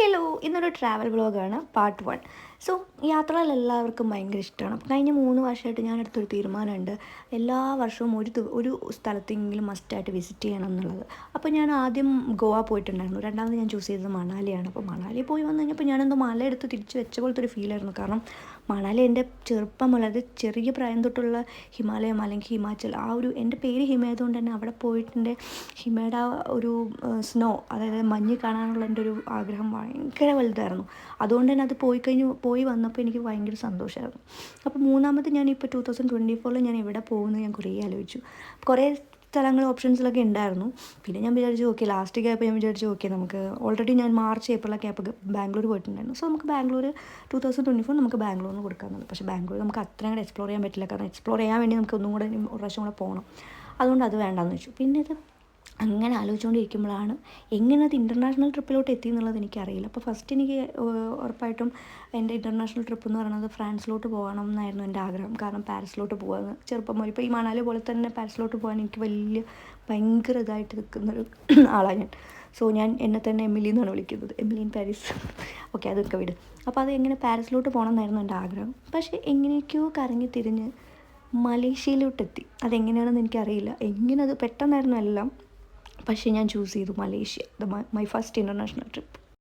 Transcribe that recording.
Hello, ഇന്നൊരു travel വ്ളോഗാണ് part 1. So യാത്രകൾ എല്ലാവർക്കും ഭയങ്കര ഇഷ്ടമാണ്. അപ്പോൾ കഴിഞ്ഞ 3 വർഷമായിട്ട് ഞാൻ എടുത്തൊരു തീരുമാനമുണ്ട്, എല്ലാ വർഷവും ഒരു സ്ഥലത്തെങ്കിലും മസ്റ്റായിട്ട് വിസിറ്റ് ചെയ്യണം എന്നുള്ളത്. അപ്പോൾ ഞാൻ ആദ്യം ഗോവ പോയിട്ടുണ്ടായിരുന്നു, രണ്ടാമത് ഞാൻ ചൂസ് ചെയ്തത് മണാലിയാണ്. അപ്പോൾ മണാലി പോയി വന്നു കഴിഞ്ഞപ്പോൾ ഞാനെന്തോ മല എടുത്ത് തിരിച്ച് വെച്ച പോലത്തെ ഒരു ഫീലായിരുന്നു. കാരണം മണാലി എൻ്റെ ചെറുപ്പം മുതൽ, അത് ചെറിയ പ്രായം തൊട്ടുള്ള ഹിമാലയം അല്ലെങ്കിൽ ഹിമാചൽ, ആ ഒരു എൻ്റെ പേര് ഹിമ ആയതുകൊണ്ട് തന്നെ അവിടെ പോയിട്ടെൻ്റെ ഹിമയുടെ ആ ഒരു സ്നോ, അതായത് മഞ്ഞ് കാണാനുള്ള എൻ്റെ ഒരു ആഗ്രഹം ഭയങ്കര വലുതായിരുന്നു. അതുകൊണ്ട് തന്നെ അത് പോയി വന്നപ്പോൾ എനിക്ക് ഭയങ്കര സന്തോഷമായിരുന്നു. അപ്പോൾ മൂന്നാമത് ഞാനിപ്പോൾ 2024 ഞാൻ എവിടെ പോകുന്നത് ഞാൻ കുറേ ആലോചിച്ചു. കുറേ സ്ഥലങ്ങൾ ഓപ്ഷൻസിലൊക്കെ ഉണ്ടായിരുന്നു. പിന്നെ ഞാൻ വിചാരിച്ചു ഓക്കെ, ലാസ്റ്റ് ആയപ്പോൾ ഞാൻ വിചാരിച്ചു ഓക്കെ, നമുക്ക് ഓൾറെഡി ഞാൻ മാർച്ച് ഏപ്രിലൊക്കെ ആയപ്പോൾ ബാംഗ്ലൂർ പോയിട്ടുണ്ടായിരുന്നു. സോ നമുക്ക് ബാംഗ്ലൂർ 2024 നമുക്ക് ബാംഗ്ലൂരിൽ നിന്ന് കൊടുക്കാമെന്നുള്ളത്. പക്ഷേ ബാംഗ്ലൂർ നമുക്ക് അത്രയും കൂടെ എക്സ്പ്ലോർ ചെയ്യാൻ പറ്റില്ല. കാരണം എക്സ്പ്ലോർ ചെയ്യാൻ വേണ്ടി നമുക്ക് ഒന്നും കൂടെ ഒരു പ്രാവശ്യം കൂടെ പോകണം. അതുകൊണ്ട് അത് വേണ്ടാന്ന് വെച്ചു. പിന്നെ ഇത് അങ്ങനെ ആലോചിച്ചുകൊണ്ടിരിക്കുമ്പോഴാണ് എങ്ങനെ അത് ഇൻ്റർനാഷണൽ ട്രിപ്പിലോട്ട് എത്തി എന്നുള്ളത് എനിക്കറിയില്ല. അപ്പോൾ ഫസ്റ്റ് എനിക്ക് ഉറപ്പായിട്ടും എൻ്റെ ഇൻ്റർനാഷണൽ ട്രിപ്പ് എന്ന് പറയുന്നത് ഫ്രാൻസിലോട്ട് പോകണം എന്നായിരുന്നു എൻ്റെ ആഗ്രഹം. കാരണം പാരീസിലോട്ട് പോകാമെന്ന് ചെറുപ്പം മുതൽ, ഇപ്പോൾ ഈ മണാലി പോലെ തന്നെ പാരീസിലോട്ട് പോകാൻ എനിക്ക് ഭയങ്കര ഇതായിട്ട് നിൽക്കുന്നൊരു ആളാണ് ഞാൻ. സോ ഞാൻ എന്നെ തന്നെ എമിലി എന്നാണ് വിളിക്കുന്നത്, എമിലി ഇൻ പാരീസ്. ഓക്കെ, അതൊക്കെ വിടും. അപ്പോൾ അത് എങ്ങനെ പാരീസിലോട്ട് പോകണം എന്നായിരുന്നു എൻ്റെ ആഗ്രഹം. പക്ഷേ എങ്ങനെയൊക്കെയോ കറങ്ങി തിരിഞ്ഞ് മലേഷ്യയിലോട്ടെത്തി. അതെങ്ങനെയാണെന്ന് എനിക്കറിയില്ല, എങ്ങനെ അത് പെട്ടെന്നായിരുന്നു എല്ലാം. പക്ഷേ ഞാൻ ചൂസ് ചെയ്തു Malaysia, my first international trip.